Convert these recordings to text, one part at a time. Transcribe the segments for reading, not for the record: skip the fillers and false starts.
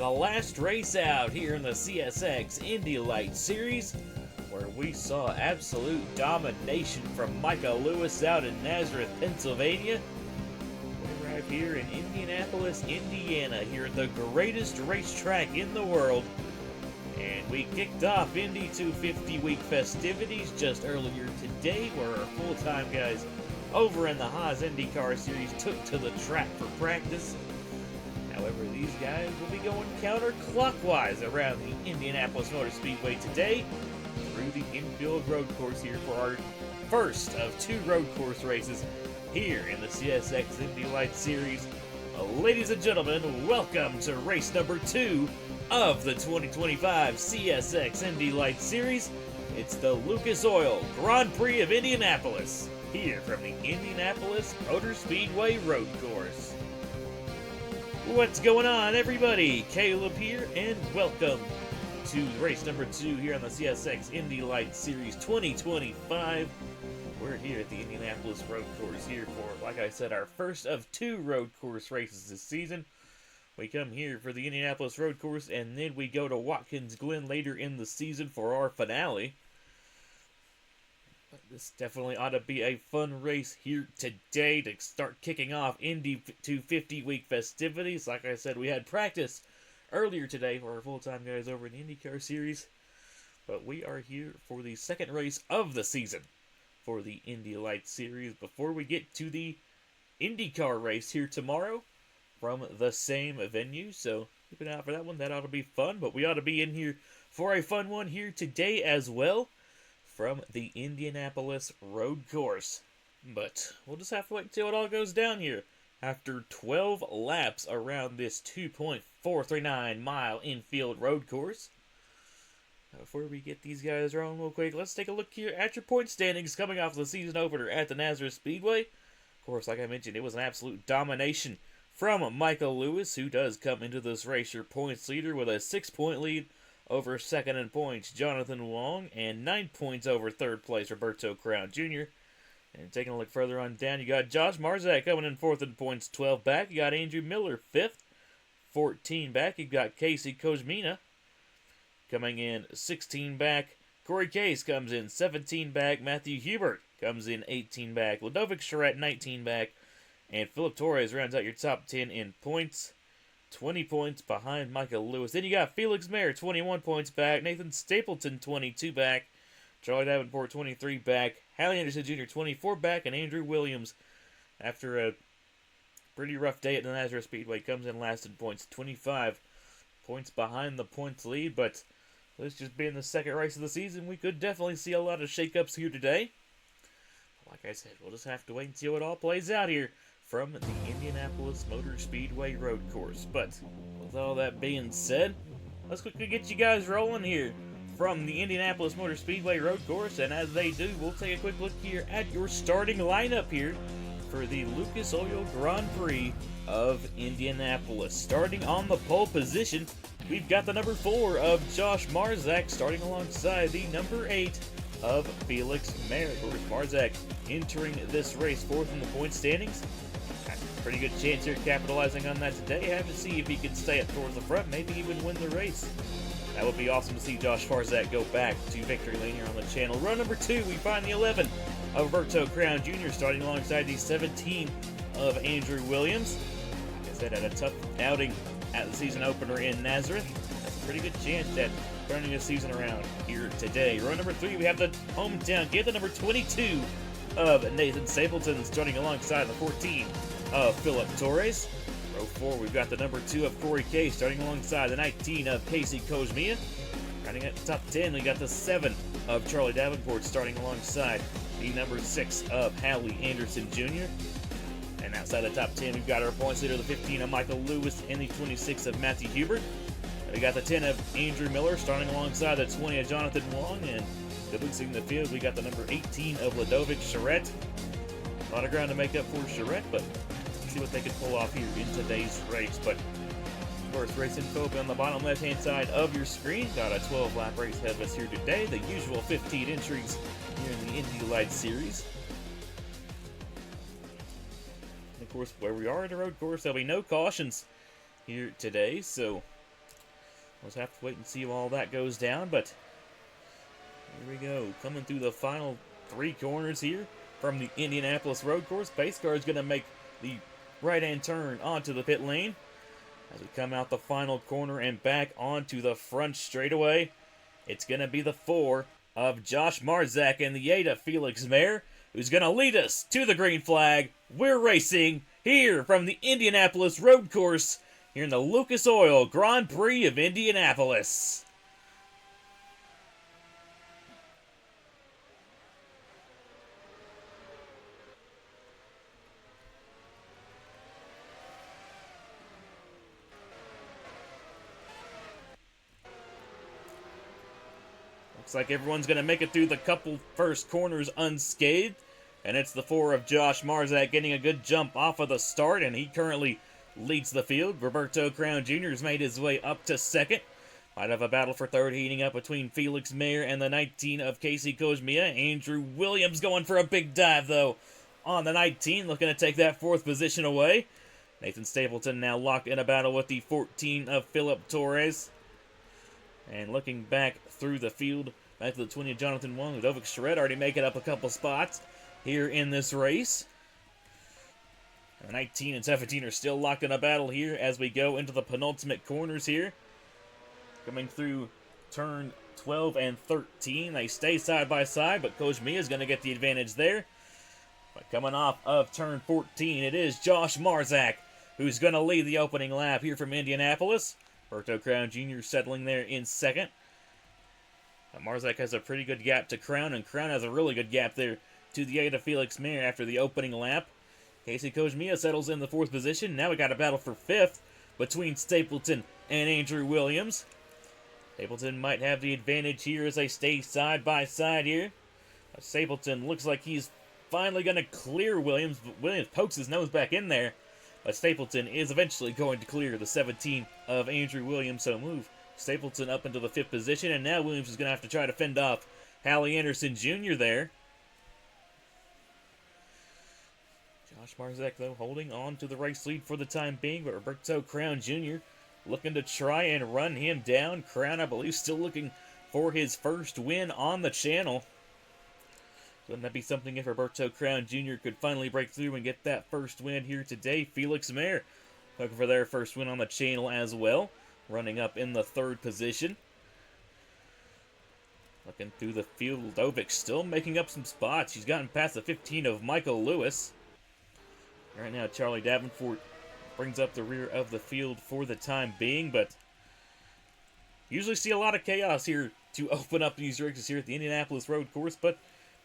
the last race out here in the CSX IndyLights series, where we saw absolute domination from Micah Lewis out in Nazareth, Pennsylvania. We arrive here in Indianapolis, Indiana, here at the greatest racetrack in the world. And we kicked off Indy 250 week festivities just earlier today, where our full-time guys over in the Haas IndyCar Series took to the track for practice. However, these guys will be going counterclockwise around the Indianapolis Motor Speedway today through the infield road course here for our first of two road course races here in the CSX IndyLights Series. Ladies and gentlemen, welcome to race number 2 of the 2025 CSX IndyLights Series. It's the Lucas Oil Grand Prix of Indianapolis, here from the Indianapolis Motor Speedway road course. What's going on, everybody? Caleb here, and welcome to race number 2 here on the CSX IndyLights Series 2025. We're here at the Indianapolis road course here for, like I said, our first of 2 road course races this season. We come here for the Indianapolis road course, and then we go to Watkins Glen later in the season for our finale. This definitely ought to be a fun race here today to start kicking off Indy 250 week festivities. Like I said, we had practice earlier today for our full-time guys over in the IndyCar Series. But we are here for the second race of the season for the IndyLights Series before we get to the IndyCar race here tomorrow from the same venue. So keep an eye out for that one. That ought to be fun. But we ought to be in here for a fun one here today as well, from the Indianapolis road course. But we'll just have to wait until it all goes down here after 12 laps around this 2.439 mile infield road course. Before we get these guys rolling real quick, let's take a look here at your point standings coming off the season opener at the Nazareth Speedway. Of course, like I mentioned, it was an absolute domination from Michael Lewis, who does come into this race your points leader with a 6-point lead over second in points, Jonathan Wong, and 9 points over third place, Roberto Crown Jr. And taking a look further on down, you got Josh Marzak coming in fourth in points, 12 back. You got Andrew Miller fifth, 14 back. You got Casey Kojmina coming in 16 back. Corey Case comes in 17 back. Matthew Hubert comes in 18 back. Ludovic Charette 19 back. And Philip Torres rounds out your top 10 in points. 20 points behind Michael Lewis. Then you got Felix Mayer, 21 points back. Nathan Stapleton, 22 back. Charlie Davenport, 23 back. Hallie Anderson Jr., 24 back. And Andrew Williams, after a pretty rough day at the Nazareth Speedway, comes in last in points, 25 points behind the points lead. But this just being the second race of the season, we could definitely see a lot of shakeups here today. Like I said, we'll just have to wait and see how it all plays out here from the Indianapolis Motor Speedway road course. But with all that being said, let's quickly get you guys rolling here from the Indianapolis Motor Speedway road course. And as they do, we'll take a quick look here at your starting lineup here for the Lucas Oil Grand Prix of Indianapolis. Starting on the pole position, we've got the number 4 of Josh Marzak starting alongside the number 8 of Felix Mayer. Of course, Marzak entering this race fourth in the point standings. Pretty good chance here capitalizing on that today. Have to see if he can stay up towards the front, maybe even win the race. That would be awesome to see Josh Marzak go back to victory lane here on the channel. Row number 2, we find the 11 of Roberto Crown Jr. starting alongside the 17 of Andrew Williams. Like I said, had a tough outing at the season opener in Nazareth. That's a pretty good chance at turning the season around here today. Row number 3, we have the hometown kid, the number 22 of Nathan Stapleton starting alongside the 14 of Philip Torres. Row 4, we've got the number 2 of Corey Case starting alongside the 19 of Casey Kojmina. Rounding at the top 10, we got the 7 of Charlie Davenport starting alongside the number 6 of Hallie Anderson Jr. And outside the top 10, we've got our points leader, the 15 of Michael Lewis and the 26 of Matthew Hubert. We got the 10 of Andrew Miller starting alongside the 20 of Jonathan Wong. And releasing the field, we got the number 18 of Ludovic Charette. A lot of ground to make up for Charette, but let's see what they can pull off here in today's race. But of course, race info on the bottom left-hand side of your screen. Got a 12-lap race ahead of us here today. The usual 15 entries here in the IndyLights Series. And of course, where we are at a road course, there'll be no cautions here today. So We'll just have to wait and see how all that goes down, but here we go. Coming through the final 3 corners here from the Indianapolis road course. Pace car is going to make the right-hand turn onto the pit lane as we come out the final corner and back onto the front straightaway. It's going to be the 4 of Josh Marzak and the 8 of Felix Mayer, who's going to lead us to the green flag. We're racing here from the Indianapolis road course here in the Lucas Oil Grand Prix of Indianapolis. Looks like everyone's going to make it through the couple first corners unscathed. And it's the 4 of Josh Marzak getting a good jump off of the start, and he currently leads the field. Roberto Crown Jr. has made his way up to second. Might have a battle for third heating up between Felix Mayer and the 19 of Casey Kojmiya. Andrew Williams going for a big dive, though, on the 19, looking to take that 4th position away. Nathan Stapleton now locked in a battle with the 14 of Philip Torres. And looking back through the field, back to the 20 of Jonathan Wong. Ludovic Charette already making up a couple spots here in this race. 19 and 17 are still locked in a battle here as we go into the penultimate corners here. Coming through turn 12 and 13. They stay side by side, but Kojmiya is going to get the advantage there. But coming off of turn 14, it is Josh Marzak who's going to lead the opening lap here from Indianapolis. Roberto Crown Jr. settling there in second. Marzak has a pretty good gap to Crown, and Crown has a really good gap there to the 8 of Felix Mayer after the opening lap. Casey Kojmiya settles in the 4th position. Now we got a battle for 5th between Stapleton and Andrew Williams. Stapleton might have the advantage here as they stay side by side here. Stapleton looks like he's finally going to clear Williams. Williams pokes his nose back in there, but Stapleton is eventually going to clear the 17 of Andrew Williams, so move Stapleton up into the 5th position, and now Williams is going to have to try to fend off Hallie Anderson Jr. there. Josh Marzak, though, holding on to the race lead for the time being, but Roberto Crown Jr. looking to try and run him down. Crown, I believe, still looking for his first win on the channel. Wouldn't that be something if Roberto Crown Jr. could finally break through and get that first win here today? Felix Mayer looking for their first win on the channel as well, running up in the 3rd position. Looking through the field, Ludovic still making up some spots. He's gotten past the 15 of Michael Lewis. Right now, Charlie Davenport brings up the rear of the field for the time being, but usually see a lot of chaos here to open up these races here at the Indianapolis road course, but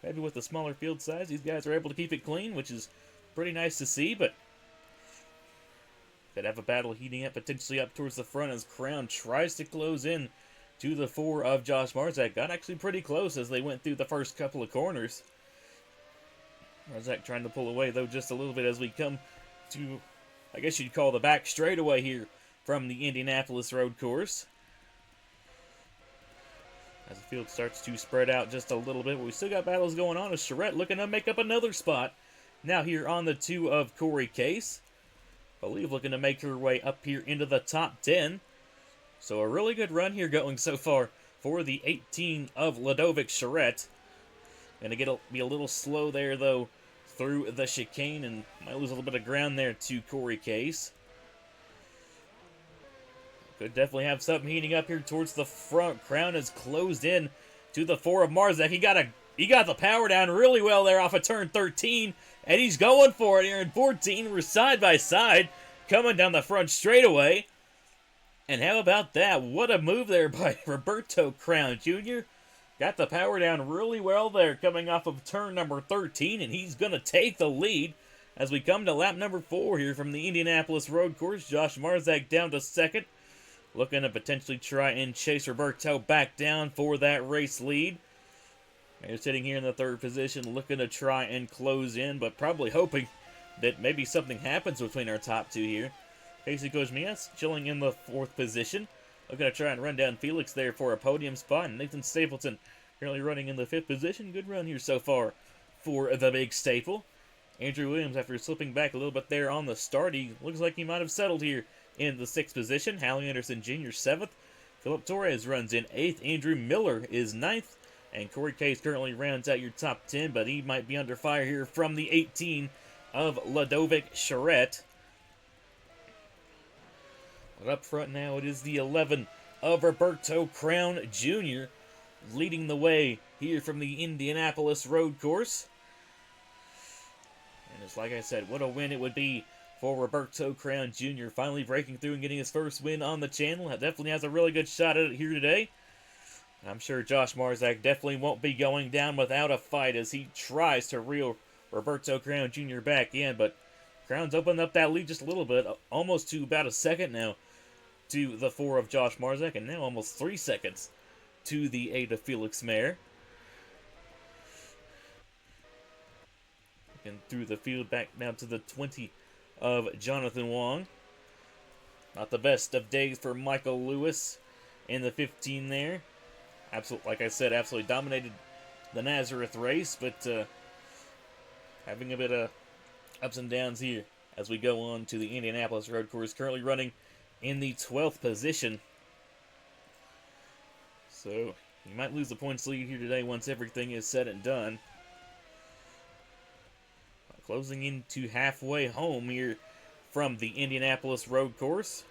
maybe with the smaller field size, these guys are able to keep it clean, which is pretty nice to see, but could have a battle heating up potentially up towards the front as Crown tries to close in to the 4 of Josh Marzak. Got actually pretty close as they went through the first couple of corners. Marzak trying to pull away, though, just a little bit as we come to, I guess you'd call the back straightaway here from the Indianapolis road course. As the field starts to spread out just a little bit, but we still got battles going on as Charette looking to make up another spot. Now here on the 2 of Corey Case. I believe looking to make her way up here into the top 10. So a really good run here going so far for the 18 of Ludovic Charette. Going to be a little slow there, though, through the chicane, and might lose a little bit of ground there to Corey Case. Could definitely have something heating up here towards the front. Crown is closed in to the 4 of Marzak. He got the power down really well there off of turn 13, and he's going for it here in 14. We're side by side coming down the front straightaway. And how about that? What a move there by Roberto Crown Jr. Got the power down really well there coming off of turn number 13, and he's going to take the lead as we come to lap number 4 here from the Indianapolis road course. Josh Marzak down to 2nd. Looking to potentially try and chase Roberto back down for that race lead. They're sitting here in the 3rd position looking to try and close in, but probably hoping that maybe something happens between our top 2 here. Casey Kojmiya chilling in the 4th position. Looking to try and run down Felix there for a podium spot. And Nathan Stapleton currently running in the 5th position. Good run here so far for the big staple. Andrew Williams, after slipping back a little bit there on the start, he looks like he might have settled here in the 6th position. Hallie Anderson Jr. 7th. Philip Torres runs in 8th. Andrew Miller is 9th. And Corey Case currently rounds out your top 10, but he might be under fire here from the 18 of Ludovic Charette. But up front now, it is the 11 of Roberto Crown Jr. leading the way here from the Indianapolis road course. And it's like I said, what a win it would be for Roberto Crown Jr. finally breaking through and getting his first win on the channel. Definitely has a really good shot at it here today. I'm sure Josh Marzak definitely won't be going down without a fight as he tries to reel Roberto Crown Jr. back in, but Crown's opened up that lead just a little bit, almost to about a second now to the 4 of Josh Marzak, and now almost 3 seconds to the 8 of Felix Mayer. And through the field back now to the 20 of Jonathan Wong. Not the best of days for Michael Lewis in the 15 there. Like I said, absolutely dominated the Nazareth race, but having a bit of ups and downs here as we go on to the Indianapolis road course, currently running in the 12th position. So you might lose the points lead here today once everything is said and done. Closing into halfway home here from the Indianapolis road course.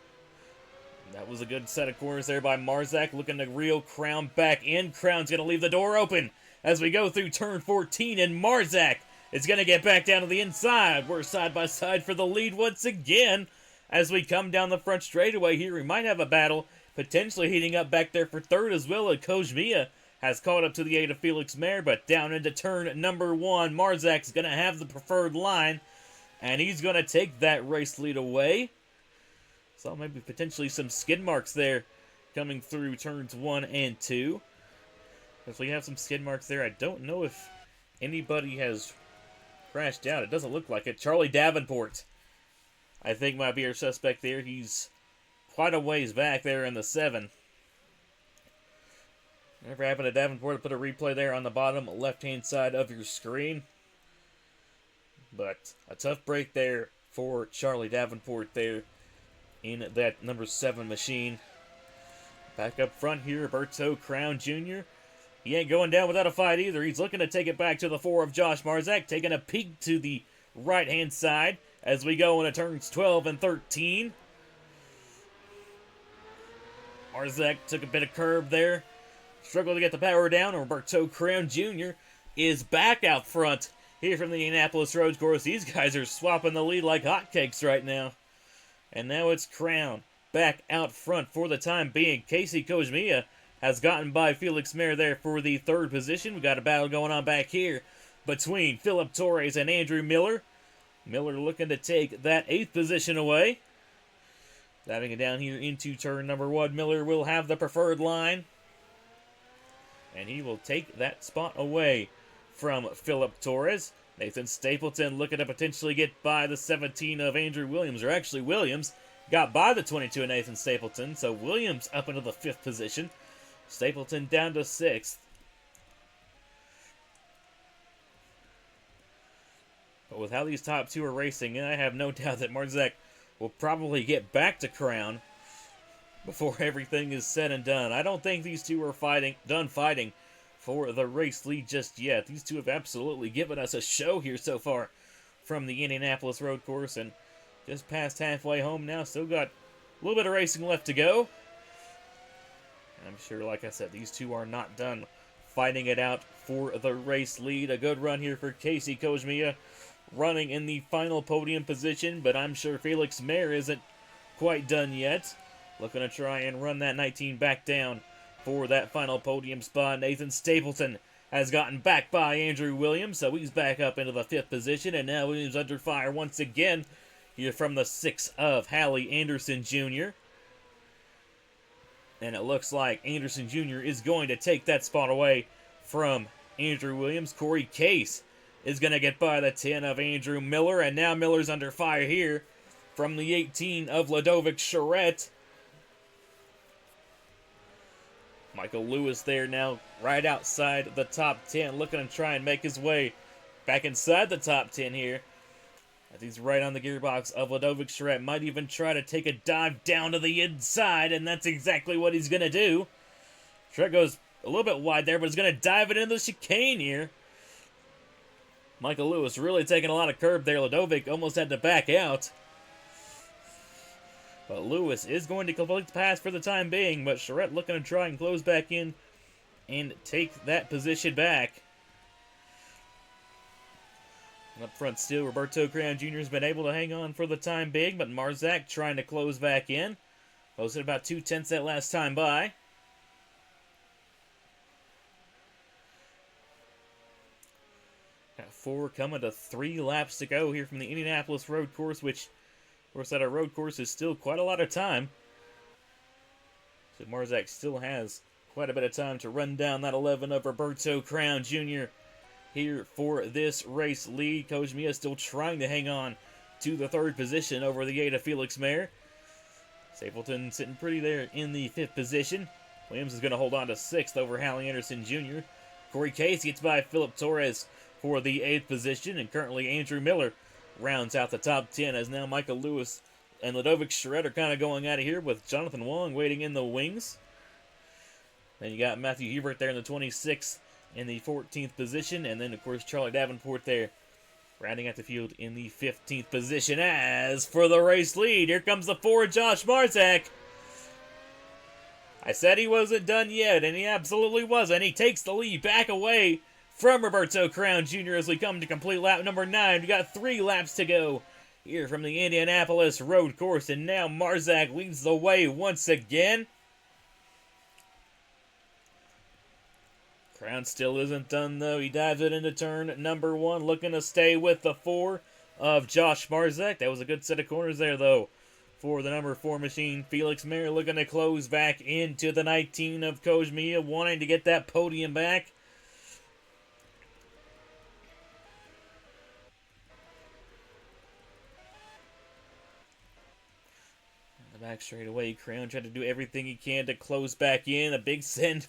That was a good set of corners there by Marzak, looking to reel Crown back in. Crown's going to leave the door open as we go through turn 14, and Marzak is going to get back down to the inside. We're side by side for the lead once again as we come down the front straightaway here. We might have a battle, potentially heating up back there for third as well. Kojmiya has caught up to the 8 of Felix Mayer, but down into turn number 1, Marzak's going to have the preferred line, and he's going to take that race lead away. So maybe potentially some skid marks there coming through turns 1 and 2. If we have some skid marks there, I don't know if anybody has crashed out. It doesn't look like it. Charlie Davenport, I think, might be our suspect there. He's quite a ways back there in the 7. Whatever happened to Davenport? Put a replay there on the bottom left-hand side of your screen. But a tough break there for Charlie Davenport there in that number 7 machine. Back up front here, Roberto Crown Jr. He ain't going down without a fight either. He's looking to take it back to the 4 of Josh Marzak, taking a peek to the right-hand side as we go into turns 12 and 13. Marzak took a bit of curb there. Struggled to get the power down. Roberto Crown Jr. is back out front here from the Indianapolis road course. These guys are swapping the lead like hotcakes right now. And now it's Crown back out front for the time being. Casey Kojmiya has gotten by Felix Mayer there for the 3rd position. We got a battle going on back here between Philip Torres and Andrew Miller. Miller looking to take that 8th position away. Diving it down here into turn number 1. Miller will have the preferred line, and he will take that spot away from Philip Torres. Nathan Stapleton looking to potentially get by the 17 of Andrew Williams, or actually Williams got by the 22 of Nathan Stapleton, so Williams up into the 5th position. Stapleton down to 6th. But with how these top 2 are racing, I have no doubt that Marzak will probably get back to Crown before everything is said and done. I don't think these two are done fighting for the race lead just yet. These two have absolutely given us a show here so far from the Indianapolis road course, and just past halfway home now. Still got a little bit of racing left to go. And I'm sure, like I said, these two are not done fighting it out for the race lead. A good run here for Casey Kojmiya, running in the final podium position, but I'm sure Felix Mayer isn't quite done yet. Looking to try and run that 19 back down for that final podium spot. Nathan Stapleton has gotten back by Andrew Williams, so he's back up into the 5th position, and now Williams under fire once again here from the 6 of Hallie Anderson Jr. And it looks like Anderson Jr. is going to take that spot away from Andrew Williams. Corey Case is going to get by the 10 of Andrew Miller, and now Miller's under fire here from the 18 of Ludovic Charette. Michael Lewis there now right outside the top 10, looking to try and make his way back inside the top 10 here As he's right on the gearbox of Ludovic Charette. Might even try to take a dive down to the inside, and that's exactly what he's going to do. Charette goes a little bit wide there, but he's going to dive it into the chicane here. Michael Lewis really taking a lot of curb there. Ludovic almost had to back out. But Lewis is going to complete the pass for the time being, but Charette looking to try and close back in and take that position back. And up front still, Roberto Crown Jr. has been able to hang on for the time being, but Marzak trying to close back in. Posted about 2/10 that last time by. Got 4 coming to 3 laps to go here from the Indianapolis road course, which, of course, at a road course is still quite a lot of time. So Marzak still has quite a bit of time to run down that 11 of Roberto Crown Jr. here for this race lead. Coach Mia still trying to hang on to the 3rd position over the 8 of Felix Mayer. Stapleton sitting pretty there in the 5th position. Williams is going to hold on to 6th over Hallie Anderson Jr. Corey Case gets by Philip Torres for the 8th position, and currently Andrew Miller rounds out the top 10, as now Michael Lewis and Ludovic Charette are kind of going out of here with Jonathan Wong waiting in the wings. Then you got Matthew Hubert there in the 26th in the 14th position, and then of course Charlie Davenport there rounding out the field in the 15th position. As for the race lead, here comes the 4, Josh Marzak. I said he wasn't done yet, and he absolutely wasn't. He takes the lead back away from Roberto Crown Jr. as we come to complete lap number 9. We got 3 laps to go here from the Indianapolis road course, and now Marzak leads the way once again. Crown still isn't done, though. He dives it into turn number 1, looking to stay with the 4 of Josh Marzak. That was a good set of corners there, though, for the number 4 machine. Felix Mayer looking to close back into the 19 of Kojmiya, wanting to get that podium back. The back straightaway, Crown tried to do everything he can to close back in. A big send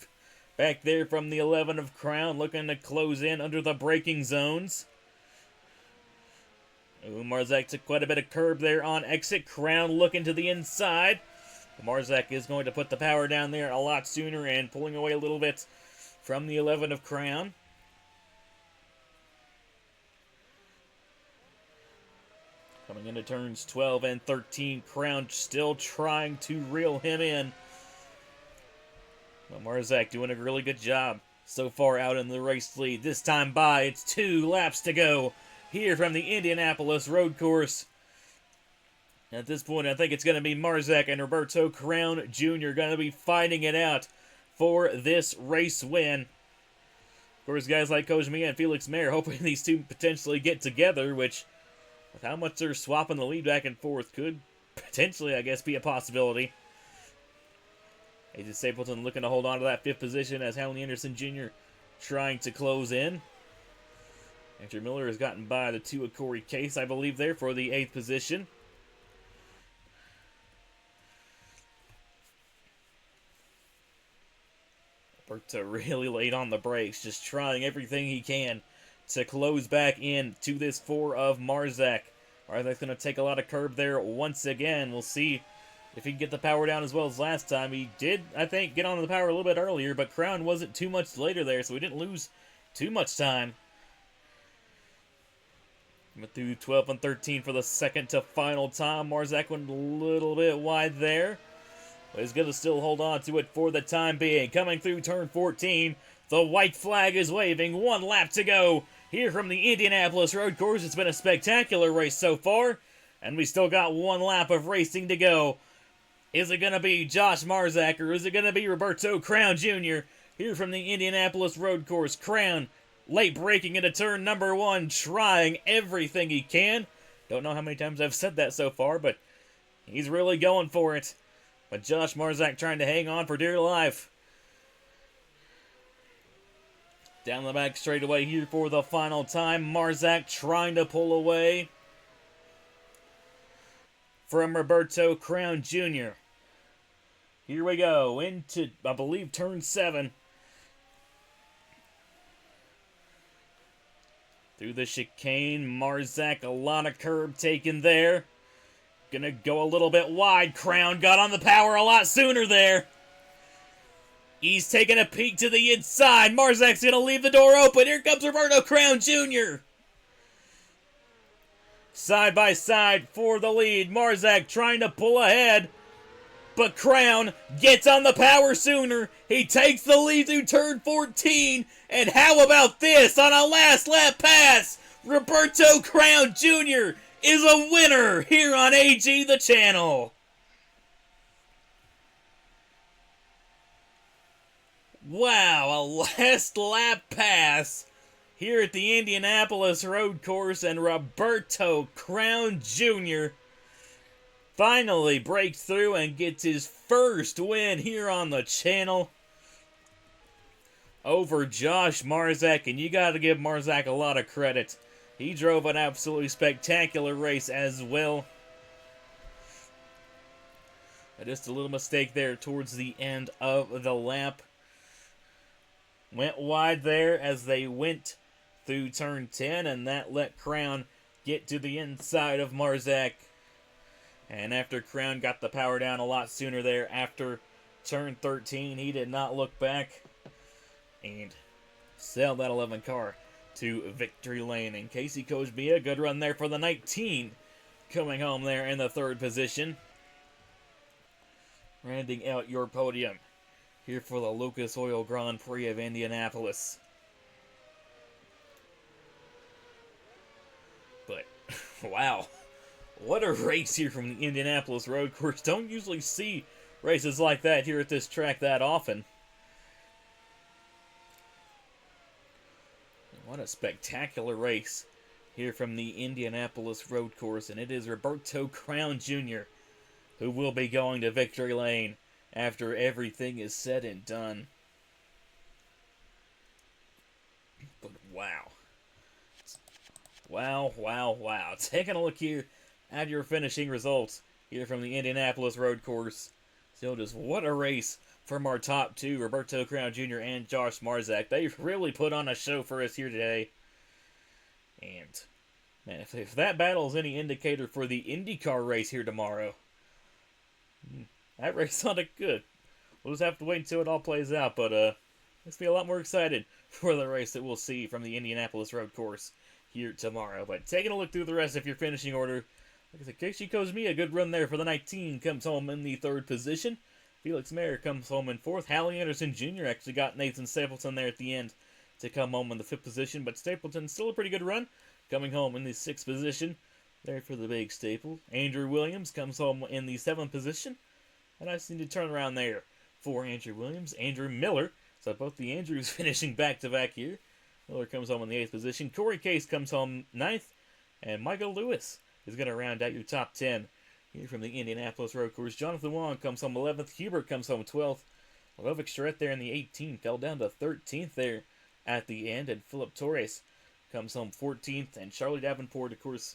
back there from the 11 of Crown, looking to close in under the braking zones. Marzak took quite a bit of curb there on exit. Crown looking to the inside. Marzak is going to put the power down there a lot sooner and pulling away a little bit from the 11 of Crown. Coming into turns 12 and 13, Crown still trying to reel him in. But Marzak doing a really good job so far out in the race lead. This time by, it's 2 laps to go here from the Indianapolis road course. At this point, I think it's going to be Marzak and Roberto Crown Jr. going to be fighting it out for this race win. Of course, guys like Kojmiya and Felix Mayer hoping these two potentially get together, which, with how much they're swapping the lead back and forth, could potentially, I guess, be a possibility. AJ Stapleton looking to hold on to that 5th position as Hallie Anderson Jr. trying to close in. Andrew Miller has gotten by the 2 of Corey Case, I believe, there for the 8th position. Roberto really laid on the brakes, just trying everything he can to close back in to this 4 of Marzak. Marzak's going to take a lot of curb there once again. We'll see if he can get the power down as well as last time. He did, I think, get onto the power a little bit earlier, but Crown wasn't too much later there, so he didn't lose too much time. Went through 12 and 13 for the second to final time. Marzak went a little bit wide there, but he's going to still hold on to it for the time being. Coming through turn 14, the white flag is waving. 1 lap to go here from the Indianapolis road course. It's been a spectacular race so far, and we still got 1 lap of racing to go. Is it going to be Josh Marzak, or is it going to be Roberto Crown Jr. here from the Indianapolis road course? Crown late braking into turn number 1, trying everything he can. Don't know how many times I've said that so far, but he's really going for it. But Josh Marzak trying to hang on for dear life. Down the back straightaway here for the final time. Marzak trying to pull away from Roberto Crown Jr. Here we go into, I believe, turn 7. through the chicane. Marzak, a lot of curb taken there. Gonna go a little bit wide. Crown got on the power a lot sooner there. He's taking a peek to the inside. Marzak's gonna leave the door open. Here comes Roberto Crown Jr. Side by side for the lead. Marzak trying to pull ahead, but Crown gets on the power sooner. He takes the lead through turn 14. And how about this on a last lap pass? Roberto Crown Jr. is a winner here on AG the channel. Wow, a last lap pass here at the Indianapolis Road Course, and Roberto Crown Jr. finally breaks through and gets his first win here on the channel over Josh Marzak, and you got to give Marzak a lot of credit. He drove an absolutely spectacular race as well. Just a little mistake there towards the end of the lap. Went wide there as they went through turn 10, and that let Crown get to the inside of Marzak. And after Crown got the power down a lot sooner there after turn 13, he did not look back and sailed that 11 car to victory lane. And Casey Kojmia, good run there for the 19, coming home there in the third position. Rounding out your podium here for the Lucas Oil Grand Prix of Indianapolis. But, wow, what a race here from the Indianapolis Road Course. Don't usually see races like that here at this track that often. What a spectacular race here from the Indianapolis Road Course, and it is Roberto Crown Jr. who will be going to victory lane after everything is said and done. But wow. Wow, wow, wow. Taking a look here at your finishing results here from the Indianapolis Road Course. So just what a race from our top two, Roberto Crown Jr. and Josh Marzak. They really put on a show for us here today. And, man, if that battle is any indicator for the IndyCar race here tomorrow, that race sounded good. We'll just have to wait until it all plays out, but let's be a lot more excited for the race that we'll see from the Indianapolis Road Course here tomorrow. But taking a look through the rest of your finishing order, like I said, Casey Kojmia, a good run there for the 19, comes home in the third position. Felix Mayer comes home in fourth. Hallie Anderson Jr. actually got Nathan Stapleton there at the end to come home in the fifth position, but Stapleton still a pretty good run, coming home in the sixth position there for the big Staple. Andrew Williams comes home in the seventh position, and I just need to turn around there for Andrew Williams. Andrew Miller, so both the Andrews finishing back-to-back here. Miller comes home in the eighth position. Corey Case comes home ninth, and Michael Lewis is going to round out your top 10 here from the Indianapolis Road Course. Jonathan Wong comes home 11th. Hubert comes home 12th. Lovic Charette there in the 18th. Fell down to 13th there at the end. And Philip Torres comes home 14th. And Charlie Davenport, of course,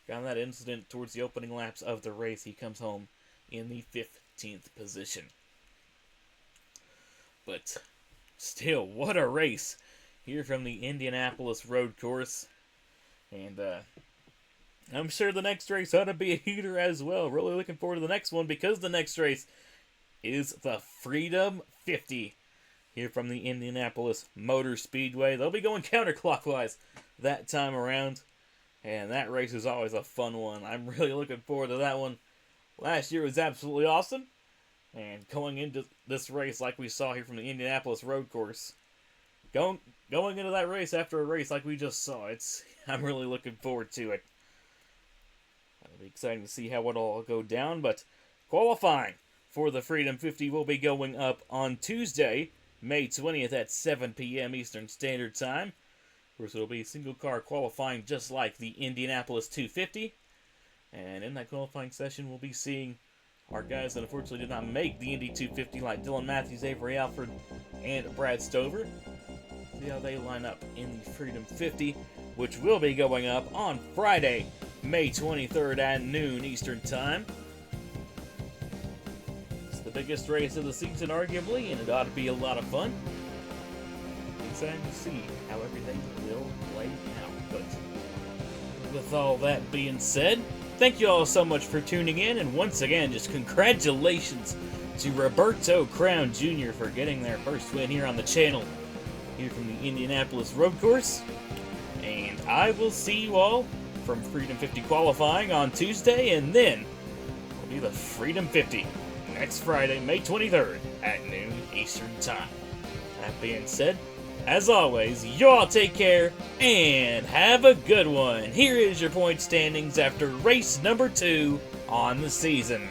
got in that incident towards the opening laps of the race. He comes home in the 15th position. But still, what a race here from the Indianapolis Road Course. And I'm sure the next race ought to be a heater as well. Really looking forward to the next one, because the next race is the Freedom 50 here from the Indianapolis Motor Speedway. They'll be going counterclockwise that time around, and that race is always a fun one. I'm really looking forward to that one. Last year was absolutely awesome, and going into this race like we saw here from the Indianapolis Road Course, going into that race after a race like we just saw, I'm really looking forward to it. It'll be exciting to see how it'll all go down, but qualifying for the Freedom 50 will be going up on Tuesday, May 20th at 7 p.m. Eastern Standard Time. Of course, it'll be single car qualifying just like the Indianapolis 250. And in that qualifying session, we'll be seeing our guys that unfortunately did not make the Indy 250, like Dylan Matthews, Avery Alford, and Brad Stover. See how they line up in the Freedom 50, which will be going up on Friday, May 23rd at noon Eastern Time. It's the biggest race of the season, arguably, and it ought to be a lot of fun. excited to see how everything will play out. But with all that being said, thank you all so much for tuning in, and once again, just congratulations to Roberto Crown Jr. for getting their first win here on the channel, here from the Indianapolis Road Course. And I will see you all from Freedom 50 qualifying on Tuesday, and then will be the Freedom 50 next Friday, May 23rd at noon Eastern Time. That being said, as always, you all take care and have a good one. Here is your point standings after race number 2 on the season.